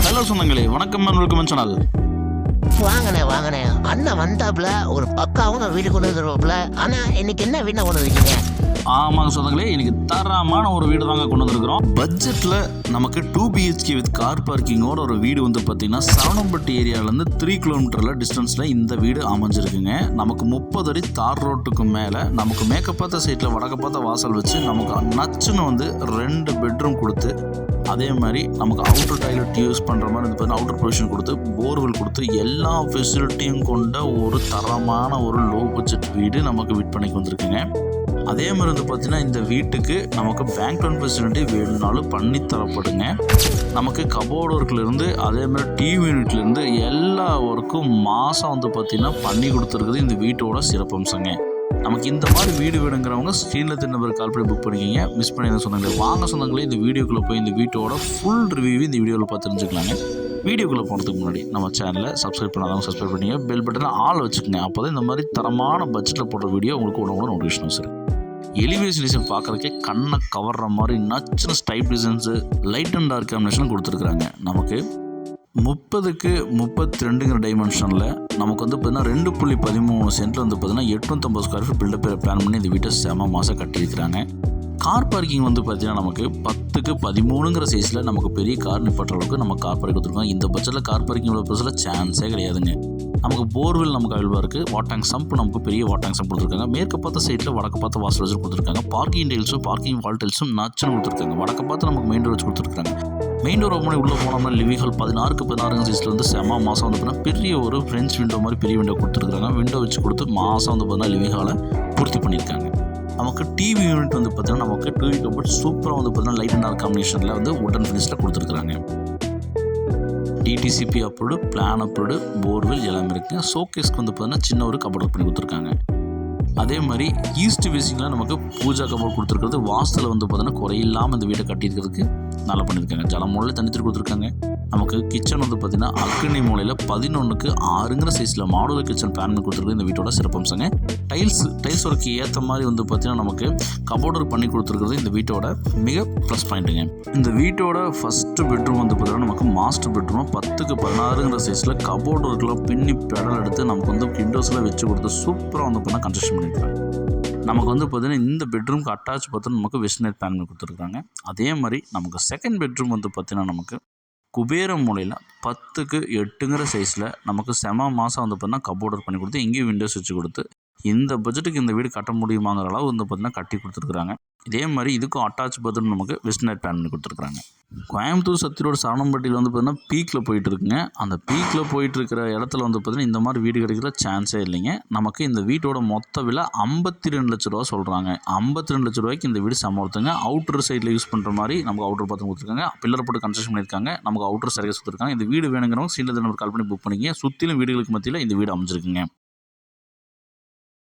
Hello சொந்தங்களே, வணக்கம் and welcome channel. வாங்கண்ணே அண்ணன் வந்தாப்புல ஒரு பக்காவும் வீடு கொண்டு வந்துருவாப்புல. ஆனா இன்னைக்கு என்ன வீடு கொண்டு வந்துருக்கீங்க? ஆமாங்க சொந்தங்களே, இன்னைக்கு தரமான ஒரு வீடு தாங்க கொண்டு வந்திருக்கிறோம். பட்ஜெட்டில் நமக்கு 2 BHK வித் கார் பார்க்கிங்கோட ஒரு வீடு வந்து பார்த்தீங்கன்னா சரவணம்பட்டி ஏரியாவிலேருந்து 3 கிலோமீட்டரில் டிஸ்டன்ஸில் இந்த வீடு அமைஞ்சிருக்குங்க. நமக்கு 30 அடி தார் ரோட்டுக்கு மேலே நமக்கு மேற்கு பார்த்த சைட்டில் வடக்கு பார்த்த வாசல் வச்சு நமக்கு நச்சுன்னு வந்து 2 பெட்ரூம் கொடுத்து, அதே மாதிரி நமக்கு அவுட்டர் டாய்லெட் யூஸ் பண்ணுற மாதிரி வந்து பார்த்தீங்கன்னா அவுட்டர் ப்ரொவிஷன் கொடுத்து, போர்வெல் கொடுத்து எல்லா ஃபெசிலிட்டியும் கொண்ட ஒரு தரமான ஒரு லோ பட்ஜெட் வீடு நமக்கு விற்பனைக்கு வந்திருக்குங்க. அதே மாதிரி வந்து பார்த்திங்கன்னா இந்த வீட்டுக்கு நமக்கு பேங்க் லோன் ஃபெசிலிட்டி வேணும்னாலும் பண்ணி தரப்படுங்க. நமக்கு கபோர்டு ஒர்க்லேருந்து அதே மாதிரி டிவி யூனிட்லேருந்து எல்லா ஒர்க்கும் மாதம் வந்து பார்த்திங்கன்னா பண்ணி கொடுத்துருக்குது இந்த வீட்டோட சிறப்பம்சங்க. நமக்கு இந்த மாதிரி வீடு வேணுங்கிறவங்க ஸ்க்ரீனில் நம்பர் கால் பண்ணி புக் பண்ணிக்கிங்க. மிஸ் பண்ணி சொந்தங்களே, வாங்க சொந்தங்களே, இந்த வீடியோக்குள்ளே போய் இந்த வீட்டோட ஃபுல் ரிவ்யூ இந்த வீடியோவில் பார்த்து தெரிஞ்சுக்கலாங்க. வீடியோக்குள்ளே போகிறதுக்கு முன்னாடி நம்ம சேனலை சப்ஸ்கிரைப் பண்ணாதவங்க சப்ஸ்கிரைப் பண்ணிங்க, பெல் பட்டனை ஆள் வச்சுக்கோங்க. அப்போ தான் இந்த மாதிரி தரமான பட்ஜெட்டில் போடுற வீடியோ உங்களுக்கு உடனே நோட்டிஃபிகேஷன் வரும். எலிவேஷன் டிசைன் பார்க்குறதுக்கே கண்ணை கவர்ற மாதிரி நச்சுன்னு stripe designs, light and dark combination கொடுத்துருக்குறாங்க. நமக்கு 30க்கு 32ங்கிற டைமென்ஷனில் நமக்கு வந்து பார்த்தீங்கன்னா 2.13 சென்ட்டில் வந்து பார்த்தீங்கன்னா 850 ஸ்கொயர் ஃபீட் பில்டப் பிளான் பண்ணி இந்த வீட்டை செம மாதம் கட்டியிருக்கிறாங்க. கார் பார்க்கிங் வந்து பார்த்தீங்கன்னா நமக்கு 10க்கு 13ங்கிற சைஸில் நமக்கு பெரிய கார் நிப்பாட்டுற அளவுக்கு நம்ம கார் பார்க்கிங் கொடுத்துருக்கோம். இந்த பட்ஜெட்டில் கார் பார்க்கிங் உள்ள பட்ஜெட்டில் சான்ஸே கிடையாதுங்க. நமக்கு போர்வெல் நமக்கு அவைலபிளாக இருக்குது. வாட்டாங் சம்ப் நமக்கு பெரிய வாட்டாங் சம்ப் கொடுத்துருக்காங்க. மேற்கு பார்த்த சைட்டில் வடக்கு பார்த்த வாசல் வச்சு கொடுத்துருக்காங்க. பார்க்கிங் டைல்ஸும் பார்க்கிங் வால் டைல்ஸும் நச்சுன்னு கொடுத்துருக்காங்க. வடக்கு பார்த்து நமக்கு மெயின் டோர் வச்சு கொடுத்துருக்காங்க. மெயின் டோர் ஓப்பன் பண்ணி உள்ளே போனோம்னா லிவிங் ஹால் 16க்கு 16 சைஸில் வந்து செம மாதம் வந்து பார்த்தீங்கன்னா பெரிய ஒரு ஃப்ரெஞ்ச் விண்டோ மாதிரி பெரிய விண்டோ கொடுத்துருக்காங்க. விண்டோ வச்சு கொடுத்து மாதம் வந்து பார்த்தீங்கன்னா லிவிங் ஹாலை பூர்த்தி பண்ணியிருக்காங்க. நமக்கு டிவி யூனிட் வந்து பார்த்தீங்கன்னா நமக்கு டிவி கபோர்ட் சூப்பராக வந்து பார்த்தீங்கன்னா லைட் அண்ட் டார்க் காம்பினேஷனில் வந்து உடன் ஃபினிஷில் கொடுத்துருக்குறாங்க. DTCP approved, plan approved, borewell எல்லாமே இருக்குது. ஷோகேஸ்க்கு வந்து பார்த்தீங்கன்னா சின்ன ஒரு கபோர்ட் பண்ணி கொடுத்துருக்காங்க. அதே மாதிரி ஈஸ்ட் ஃபேஸிங்கில் நமக்கு பூஜா கபோர்ட் கொடுத்துருக்கிறது. வாஸ்துல வந்து பார்த்தீங்கன்னா குறையில்லாமல் இந்த வீட்டை கட்டியிருக்கிறதுக்கு நல்லா பண்ணியிருக்காங்க. ஜல மூலையில் தனித்து கொடுத்துருக்காங்க. நமக்கு கிச்சன் வந்து பார்த்தீங்கன்னா அக்னி மூலையில் 11க்கு 6ங்கிற சைஸில் மாடுலர் கிச்சன் பிளான் பண்ணி கொடுத்துருக்கு இந்த வீட்டோட சிறப்பம்சங்க. டைல்ஸ் ஒர்க்கு ஏற்ற மாதிரி வந்து பார்த்தீங்கன்னா நமக்கு கபோர்டர் பண்ணி கொடுத்துருக்கிறது இந்த வீட்டோட மிக ப்ளஸ் பாயிண்ட்டுங்க. இந்த வீட்டோட ஃபஸ்ட்டு பெட்ரூம் வந்து பார்த்தீங்கன்னா நமக்கு மாஸ்டர் பெட்ரூம் 10க்கு 16ங்கிற சைஸில் கபோர்டு ஒர்க்கில் பின்னி பெடல் எடுத்து நமக்கு வந்து விண்டோஸில் வச்சு கொடுத்து சூப்பராக வந்து பார்த்தீங்கன்னா கன்ஸ்ட்ரக்ஷன் பண்ணியிருக்காங்க. நமக்கு வந்து பார்த்தீங்கன்னா இந்த பெட்ரூம்க்கு அட்டாச் பார்த்தீங்கன்னா நமக்கு வெஸ்டர்ன் பிளான் பண்ணி கொடுத்துருக்காங்க. அதே மாதிரி நமக்கு செகண்ட் பெட்ரூம் வந்து பார்த்தீங்கன்னா நமக்கு குபேரம் மூலையில் 10க்கு 8ங்கிற சைஸில் நமக்கு செம மாதம் வந்து பார்த்தீங்கன்னா கபோர்டர் பண்ணி கொடுத்து இங்கேயும் விண்டோஸ் வச்சு கொடுத்து இந்த பட்ஜெட்டுக்கு இந்த வீடு கட்ட முடியுமாங்கிற அளவு வந்து பார்த்தீங்கன்னா கட்டி கொடுத்துருக்குறாங்க. இதே மாதிரி இதுக்கும் அட்டாச் பாத்ரூம் நமக்கு வெஸ்டர்ன் பிளான் பண்ணி கொடுத்துருக்குறாங்க. கோயம்புத்தூர் சத்திரோட சரவணம்பட்டியில் வந்து பார்த்தீங்கன்னா பீக்கில் போயிட்டு இருக்குங்க. அந்த பீக்கில் போயிட்டு இருக்கிற இடத்துல வந்து பார்த்தீங்கன்னா இந்த மாதிரி வீடு கிடைக்கிற சான்ஸே இல்லைங்க. நமக்கு இந்த வீட்டோட மொத்த விலை 52 லட்ச ரூபா சொல்கிறாங்க. 52 லட்ச ரூபாய்க்கு இந்த வீடு சமர்த்துங்க. அவுட்டர் சைடில் யூஸ் பண்ணுற மாதிரி நமக்கு அவுட்டர் பாத்ரூம் கொடுத்துருக்காங்க. பில்லர் போட்டு கன்ஸ்ட்ரக்ஷன் பண்ணியிருக்காங்க. நமக்கு அவுட்டர் சர்வீஸ் கொடுத்துருக்காங்க. இந்த வீடு வேணுங்கிறவங்க சீனில் நம்பர் கால் பண்ணி புக் பண்ணிங்க. சுற்றிலும் வீடுகளுக்கு மத்தியில் இந்த வீடு அமைஞ்சிருக்குங்க.